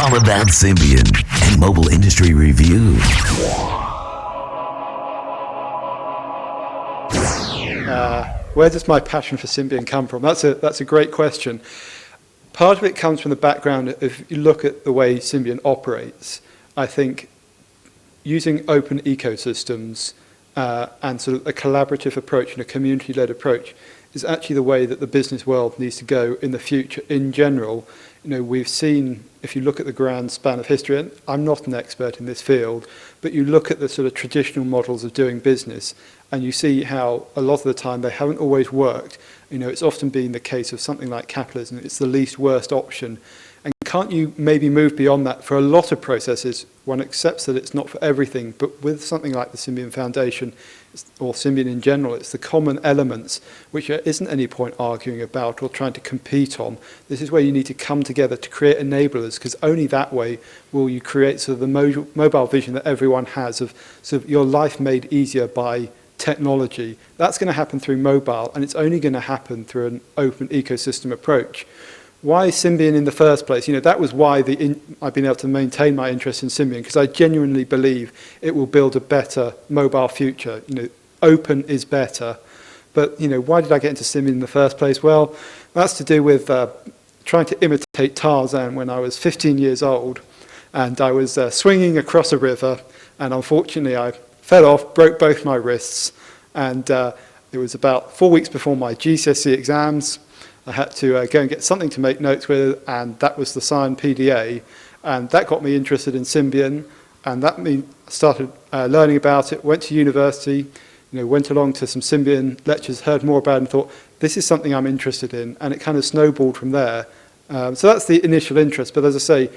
All About Symbian and Mobile Industry Review. Where does my passion for Symbian come from? That's a great question. Part of it comes from the background. If you look at the way Symbian operates, I think using open ecosystems and sort of a collaborative approach and a community-led approach is actually the way that the business world needs to go in the future in general. You know, we've seen, if you look at the grand span of history, and I'm not an expert in this field, but you look at the sort of traditional models of doing business and you see how a lot of the time they haven't always worked. You know, it's often been the case of something like capitalism. It's the least worst option. And can't you maybe move beyond that for a lot of processes? One accepts that it's not for everything, but with something like the Symbian Foundation, or Symbian in general, it's the common elements which there isn't any point arguing about or trying to compete on. This is where you need to come together to create enablers, because only that way will you create sort of the mobile vision that everyone has of sort of your life made easier by technology. That's going to happen through mobile, and it's only going to happen through an open ecosystem approach. Why Symbian in the first place? You know, that was why I've been able to maintain my interest in Symbian, because I genuinely believe it will build a better mobile future. You know, open is better. But, you know, why did I get into Symbian in the first place? Well, that's to do with trying to imitate Tarzan when I was 15 years old. And I was swinging across a river, and unfortunately I fell off, broke both my wrists, and it was about 4 weeks before my GCSE exams. I had to go and get something to make notes with, and that was the Cyan PDA, and that got me interested in Symbian, and that started learning about it, went to university, you know, went along to some Symbian lectures, heard more about it, and thought, this is something I'm interested in, and it kind of snowballed from there. So that's the initial interest, but as I say,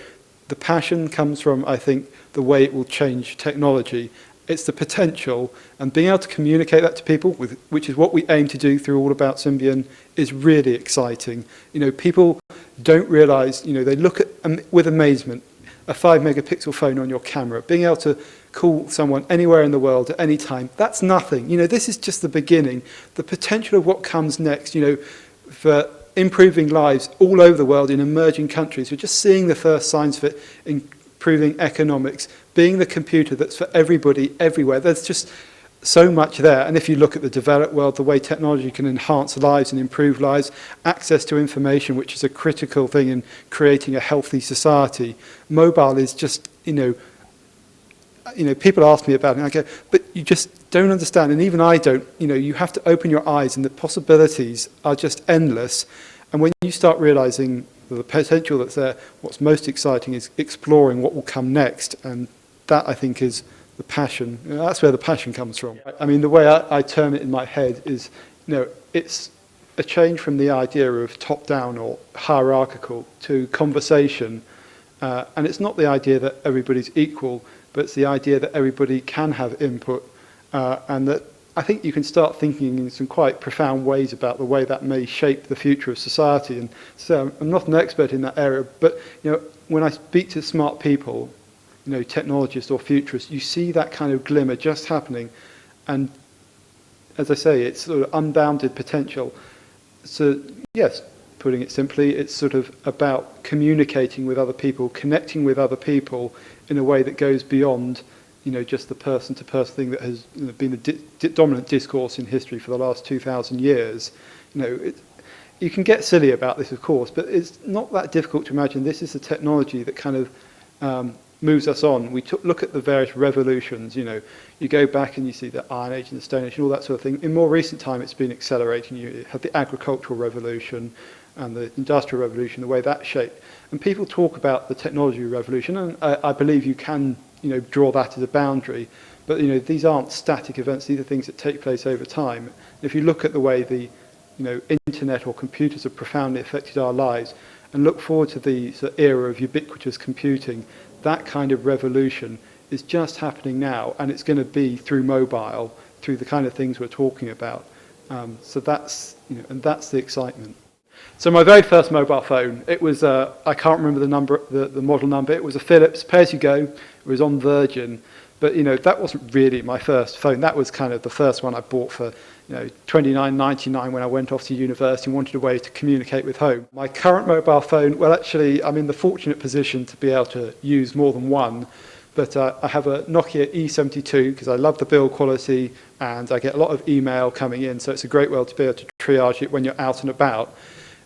the passion comes from, I think, the way it will change technology. It's the potential, and being able to communicate that to people, which is what we aim to do through All About Symbian, is really exciting. You know, people don't realise, you know, they look at, with amazement, a 5-megapixel phone on your camera, being able to call someone anywhere in the world at any time, that's nothing. You know, this is just the beginning. The potential of what comes next, you know, for improving lives all over the world in emerging countries. We're just seeing the first signs of it in improving economics, being the computer that's for everybody, everywhere. There's just so much there. And if you look at the developed world, the way technology can enhance lives and improve lives, access to information, which is a critical thing in creating a healthy society. Mobile is just, you know, people ask me about it, and I go, but you just don't understand, and even I don't. You know, you have to open your eyes, and the possibilities are just endless. And when you start realizing the potential that's there, what's most exciting is exploring what will come next, and that, I think, is the passion. You know, that's where the passion comes from. I mean, the way I term it in my head is, you know, it's a change from the idea of top-down or hierarchical to conversation, and it's not the idea that everybody's equal, but it's the idea that everybody can have input, and that I think you can start thinking in some quite profound ways about the way that may shape the future of society. And so I'm not an expert in that area, but, you know, when I speak to smart people, you know, technologists or futurists, you see that kind of glimmer just happening. And as I say, it's sort of unbounded potential. So yes, putting it simply, it's sort of about communicating with other people, connecting with other people in a way that goes beyond, you know, just the person-to-person thing that has, you know, been the dominant discourse in history for the last 2,000 years. You know, you can get silly about this, of course, but it's not that difficult to imagine this is a technology that kind of moves us on. We look at the various revolutions. You know, you go back and you see the Iron Age and the Stone Age and all that sort of thing. In more recent time, it's been accelerating. You have the agricultural revolution and the industrial revolution, the way that shaped. And people talk about the technology revolution, and I believe you can, you know, draw that as a boundary. But, you know, these aren't static events. These are things that take place over time. And if you look at the way the, you know, internet or computers have profoundly affected our lives, and look forward to the sort of era of ubiquitous computing, that kind of revolution is just happening now, and it's going to be through mobile, through the kind of things we're talking about. So that's, you know, and that's the excitement. So my very first mobile phone, it was, I can't remember the model number, it was a Philips pay-as-you-go, it was on Virgin, But, that wasn't really my first phone. That was kind of the first one I bought for, $29.99 when I went off to university and wanted a way to communicate with home. My current mobile phone, well, actually, I'm in the fortunate position to be able to use more than one. But I have a Nokia E72 because I love the build quality and I get a lot of email coming in. So it's a great way to be able to triage it when you're out and about.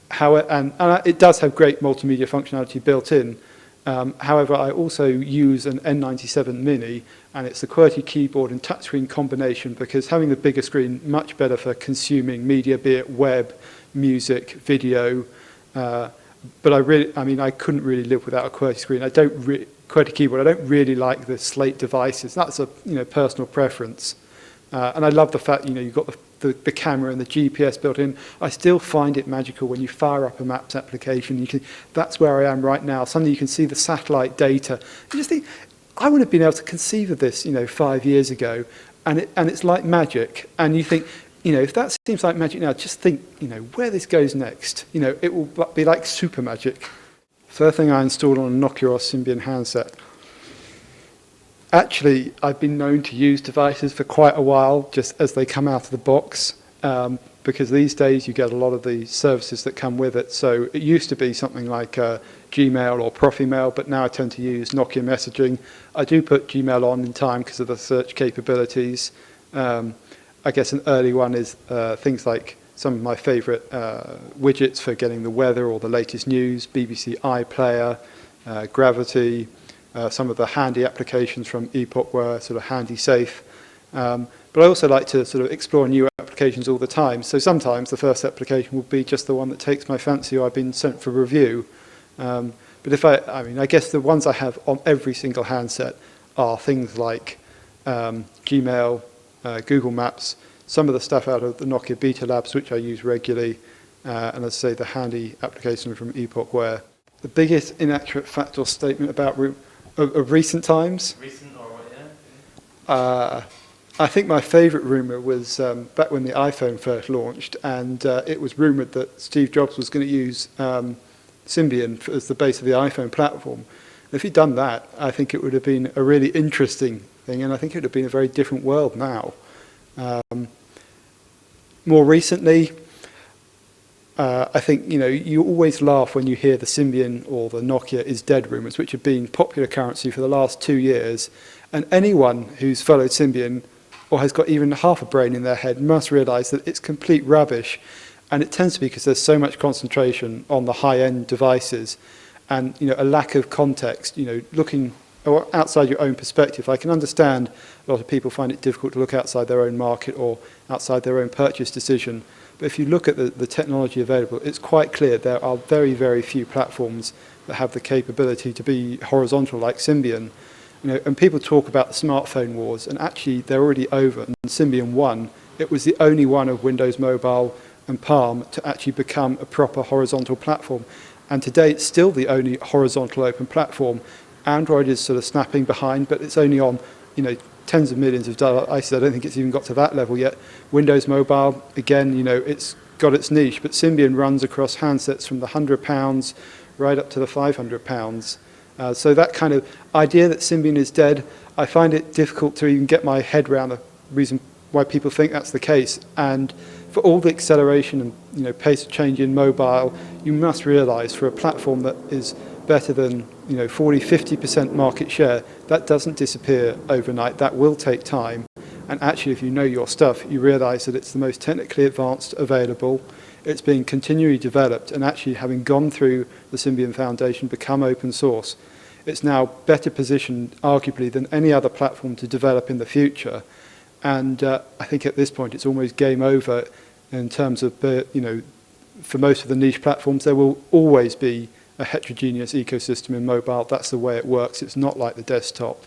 And it does have great multimedia functionality built in. However, I also use an N97 Mini, and it's the QWERTY keyboard and touchscreen combination because having the bigger screen, much better for consuming media, be it web, music, video. But I couldn't really live without a QWERTY screen. QWERTY keyboard, I don't really like the slate devices. That's a personal preference. And I love the fact, you've got the camera and the GPS built in. I still find it magical when you fire up a maps application. That's where I am right now. Suddenly you can see the satellite data. You just think, I would have been able to conceive of this, 5 years ago, and it's like magic. And you think, if that seems like magic now, just think, where this goes next. It will be like super magic. First thing I installed on a Nokia or Symbian handset. Actually, I've been known to use devices for quite a while, just as they come out of the box, because these days you get a lot of the services that come with it. So it used to be something like Gmail or Profimail, but now I tend to use Nokia messaging. I do put Gmail on in time because of the search capabilities. I guess an early one is things like some of my favorite widgets for getting the weather or the latest news, BBC iPlayer, Gravity, some of the handy applications from Epoch were sort of handy safe. But I also like to sort of explore new applications all the time. So sometimes the first application will be just the one that takes my fancy or I've been sent for review. But I guess the ones I have on every single handset are things like Gmail, Google Maps, some of the stuff out of the Nokia Beta Labs, which I use regularly, and as I say, the handy application from Epoch Ware. The biggest inaccurate fact or statement about of recent times? Recent or what, yeah? I think my favourite rumour was back when the iPhone first launched, and it was rumoured that Steve Jobs was going to use Symbian as the base of the iPhone platform. And if he'd done that, I think it would have been a really interesting thing, and I think it would have been a very different world now. More recently, I think you always laugh when you hear the Symbian or the Nokia is dead rumours, which have been popular currency for the last 2 years. And anyone who's followed Symbian or has got even half a brain in their head must realise that it's complete rubbish. And it tends to be because there's so much concentration on the high-end devices and a lack of context. Looking outside your own perspective. I can understand a lot of people find it difficult to look outside their own market or outside their own purchase decision. But if you look at the technology available, it's quite clear there are very, very few platforms that have the capability to be horizontal like Symbian. And people talk about the smartphone wars, and actually they're already over. And Symbian won. It was the only one of Windows Mobile and Palm to actually become a proper horizontal platform. And today it's still the only horizontal open platform. Android is sort of snapping behind, but it's only on, tens of millions of devices. I don't think it's even got to that level yet. Windows Mobile, again, it's got its niche, but Symbian runs across handsets from the £100 right up to the £500. So that kind of idea that Symbian is dead, I find it difficult to even get my head around the reason why people think that's the case. And for all the acceleration and pace of change in mobile, you must realise for a platform that is better than 40-50% market share, that doesn't disappear overnight. That will take time. And actually, if you know your stuff, you realise that it's the most technically advanced available. It's being continually developed, and actually having gone through the Symbian Foundation, become open source, it's now better positioned, arguably, than any other platform to develop in the future. And I think at this point, it's almost game over in terms of, for most of the niche platforms, there will always be a heterogeneous ecosystem in mobile. That's the way it works. It's not like the desktop.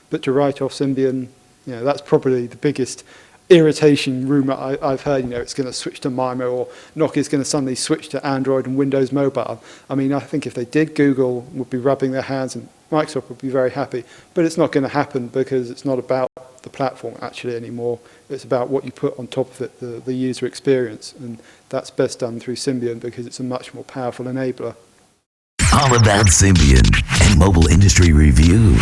But to write off Symbian, that's probably the biggest irritation rumour I've heard. It's going to switch to MIMO, or Nokia's going to suddenly switch to Android and Windows Mobile. I think if they did, Google would be rubbing their hands and Microsoft would be very happy. But it's not going to happen because it's not about the platform actually anymore. It's about what you put on top of it, the user experience. And that's best done through Symbian because it's a much more powerful enabler. All About Symbian and Mobile Industry Review.